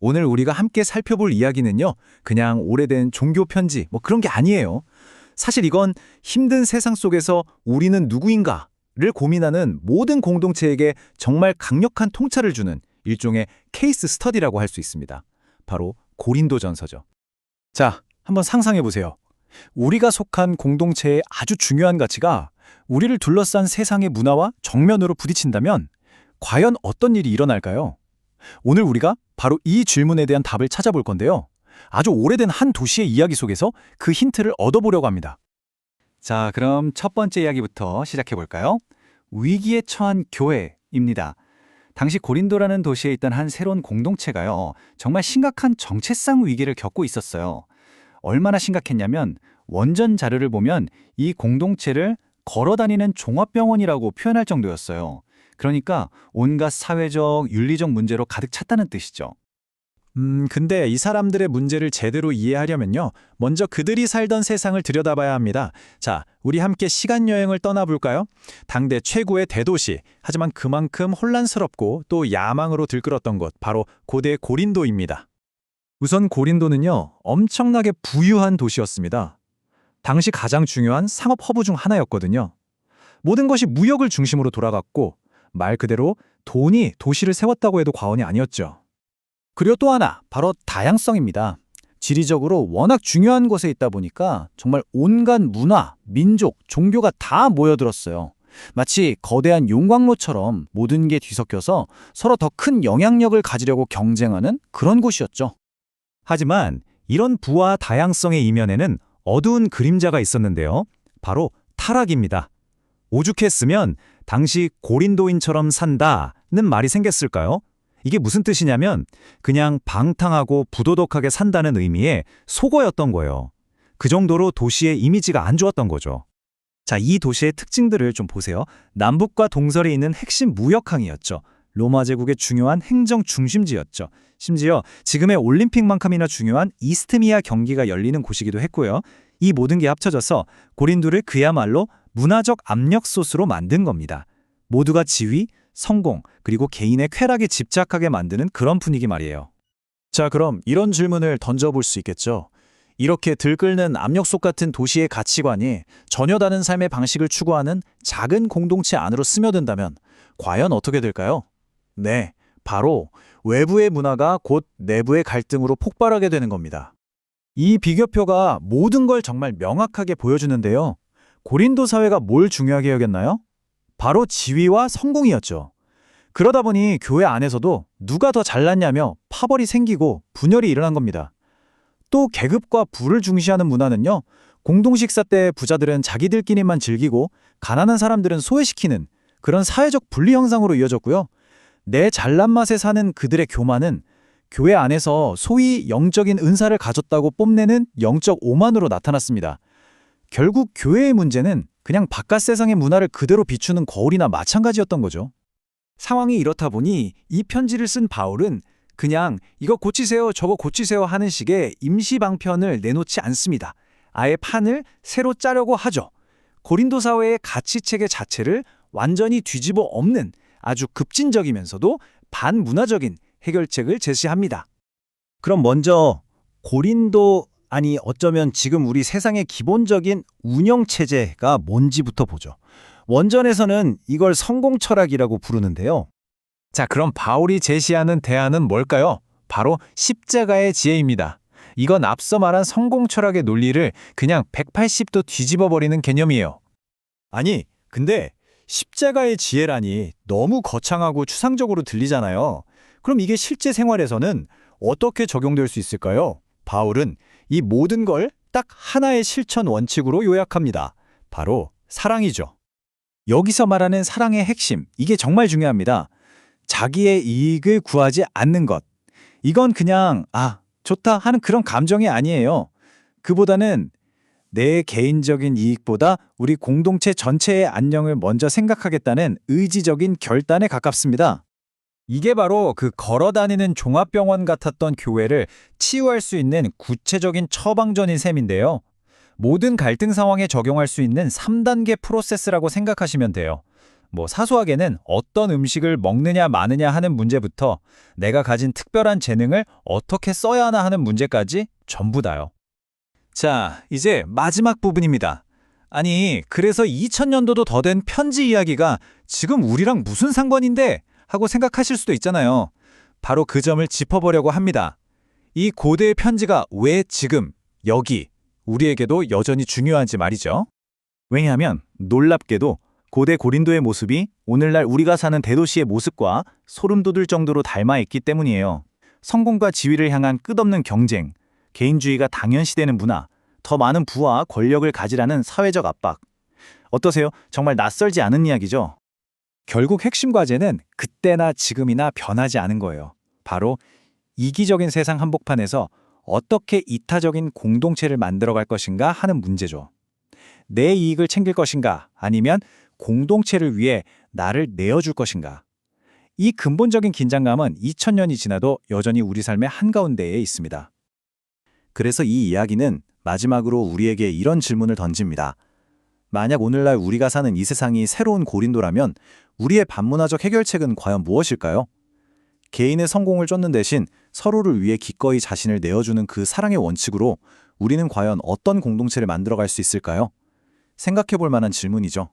오늘 우리가 함께 살펴볼 이야기는요, 그냥 오래된 종교 편지, 그런 게 아니에요. 사실 이건 힘든 세상 속에서 우리는 누구인가를 고민하는 모든 공동체에게 정말 강력한 통찰을 주는 일종의 케이스 스터디라고 할 수 있습니다. 바로 고린도전서죠. 자, 한번 상상해 보세요. 우리가 속한 공동체의 아주 중요한 가치가 우리를 둘러싼 세상의 문화와 정면으로 부딪힌다면 과연 어떤 일이 일어날까요? 오늘 우리가 바로 이 질문에 대한 답을 찾아볼 건데요. 아주 오래된 한 도시의 이야기 속에서 그 힌트를 얻어보려고 합니다. 자, 그럼 첫 번째 이야기부터 시작해 볼까요? 위기에 처한 교회입니다. 당시 고린도라는 도시에 있던 한 새로운 공동체가요, 정말 심각한 정체성 위기를 겪고 있었어요. 얼마나 심각했냐면 원전 자료를 보면 이 공동체를 걸어다니는 종합병원이라고 표현할 정도였어요. 그러니까 온갖 사회적, 윤리적 문제로 가득 찼다는 뜻이죠. 근데 이 사람들의 문제를 제대로 이해하려면요, 먼저 그들이 살던 세상을 들여다봐야 합니다. 자, 우리 함께 시간여행을 떠나볼까요? 당대 최고의 대도시, 하지만 그만큼 혼란스럽고 또 야망으로 들끓었던 곳, 바로 고대 고린도입니다. 우선 고린도는요, 엄청나게 부유한 도시였습니다. 당시 가장 중요한 상업 허브 중 하나였거든요. 모든 것이 무역을 중심으로 돌아갔고, 말 그대로 돈이 도시를 세웠다고 해도 과언이 아니었죠. 그리고 또 하나, 바로 다양성입니다. 지리적으로 워낙 중요한 곳에 있다 보니까 정말 온갖 문화, 민족, 종교가 다 모여들었어요. 마치 거대한 용광로처럼 모든 게 뒤섞여서 서로 더 큰 영향력을 가지려고 경쟁하는 그런 곳이었죠. 하지만 이런 부와 다양성의 이면에는 어두운 그림자가 있었는데요. 바로 타락입니다. 오죽했으면 당시 고린도인처럼 산다는 말이 생겼을까요? 이게 무슨 뜻이냐면 그냥 방탕하고 부도덕하게 산다는 의미의 속어였던 거예요. 그 정도로 도시의 이미지가 안 좋았던 거죠. 자, 이 도시의 특징들을 좀 보세요. 남북과 동설에 있는 핵심 무역항이었죠. 로마 제국의 중요한 행정 중심지였죠. 심지어 지금의 올림픽만큼이나 중요한 이스트미아 경기가 열리는 곳이기도 했고요. 이 모든 게 합쳐져서 고린도를 그야말로 문화적 압력솥으로 만든 겁니다. 모두가 지위, 성공, 그리고 개인의 쾌락에 집착하게 만드는 그런 분위기 말이에요. 자, 그럼 이런 질문을 던져볼 수 있겠죠. 이렇게 들끓는 압력솥 같은 도시의 가치관이 전혀 다른 삶의 방식을 추구하는 작은 공동체 안으로 스며든다면 과연 어떻게 될까요? 네, 바로 외부의 문화가 곧 내부의 갈등으로 폭발하게 되는 겁니다. 이 비교표가 모든 걸 정말 명확하게 보여주는데요. 고린도 사회가 뭘 중요하게 여겼나요? 바로 지위와 성공이었죠. 그러다 보니 교회 안에서도 누가 더 잘났냐며 파벌이 생기고 분열이 일어난 겁니다. 또 계급과 부를 중시하는 문화는요, 공동식사 때 부자들은 자기들끼리만 즐기고 가난한 사람들은 소외시키는 그런 사회적 분리 형상으로 이어졌고요. 내 잘난 맛에 사는 그들의 교만은 교회 안에서 소위 영적인 은사를 가졌다고 뽐내는 영적 오만으로 나타났습니다. 결국 교회의 문제는 그냥 바깥 세상의 문화를 그대로 비추는 거울이나 마찬가지였던 거죠. 상황이 이렇다 보니 이 편지를 쓴 바울은 그냥 이거 고치세요, 저거 고치세요 하는 식의 임시 방편을 내놓지 않습니다. 아예 판을 새로 짜려고 하죠. 고린도 사회의 가치체계 자체를 완전히 뒤집어 엎는 아주 급진적이면서도 반문화적인 해결책을 제시합니다. 그럼 먼저 고린도, 아니 어쩌면 지금 우리 세상의 기본적인 운영체제가 뭔지부터 보죠. 원전에서는 이걸 성공철학이라고 부르는데요. 자, 그럼 바울이 제시하는 대안은 뭘까요? 바로 십자가의 지혜입니다. 이건 앞서 말한 성공철학의 논리를 그냥 180도 뒤집어버리는 개념이에요. 아니, 근데 십자가의 지혜라니 너무 거창하고 추상적으로 들리잖아요. 그럼 이게 실제 생활에서는 어떻게 적용될 수 있을까요? 바울은 이 모든 걸 딱 하나의 실천 원칙으로 요약합니다. 바로 사랑이죠. 여기서 말하는 사랑의 핵심, 이게 정말 중요합니다. 자기의 이익을 구하지 않는 것. 이건 그냥 좋다 하는 그런 감정이 아니에요. 그보다는 내 개인적인 이익보다 우리 공동체 전체의 안녕을 먼저 생각하겠다는 의지적인 결단에 가깝습니다. 이게 바로 그 걸어다니는 종합병원 같았던 교회를 치유할 수 있는 구체적인 처방전인 셈인데요. 모든 갈등 상황에 적용할 수 있는 3단계 프로세스라고 생각하시면 돼요. 사소하게는 어떤 음식을 먹느냐 마느냐 하는 문제부터 내가 가진 특별한 재능을 어떻게 써야 하나 하는 문제까지 전부 다요. 자, 이제 마지막 부분입니다. 아니, 그래서 2000년도도 더 된 편지 이야기가 지금 우리랑 무슨 상관인데? 하고 생각하실 수도 있잖아요. 바로 그 점을 짚어보려고 합니다. 이 고대의 편지가 왜 지금, 여기, 우리에게도 여전히 중요한지 말이죠. 왜냐하면 놀랍게도 고대 고린도의 모습이 오늘날 우리가 사는 대도시의 모습과 소름 돋을 정도로 닮아 있기 때문이에요. 성공과 지위를 향한 끝없는 경쟁, 개인주의가 당연시되는 문화, 더 많은 부와 권력을 가지라는 사회적 압박. 어떠세요? 정말 낯설지 않은 이야기죠? 결국 핵심 과제는 그때나 지금이나 변하지 않은 거예요. 바로 이기적인 세상 한복판에서 어떻게 이타적인 공동체를 만들어갈 것인가 하는 문제죠. 내 이익을 챙길 것인가 아니면 공동체를 위해 나를 내어줄 것인가. 이 근본적인 긴장감은 2000년이 지나도 여전히 우리 삶의 한가운데에 있습니다. 그래서 이 이야기는 마지막으로 우리에게 이런 질문을 던집니다. 만약 오늘날 우리가 사는 이 세상이 새로운 고린도라면 우리의 반문화적 해결책은 과연 무엇일까요? 개인의 성공을 쫓는 대신 서로를 위해 기꺼이 자신을 내어주는 그 사랑의 원칙으로 우리는 과연 어떤 공동체를 만들어갈 수 있을까요? 생각해 볼 만한 질문이죠.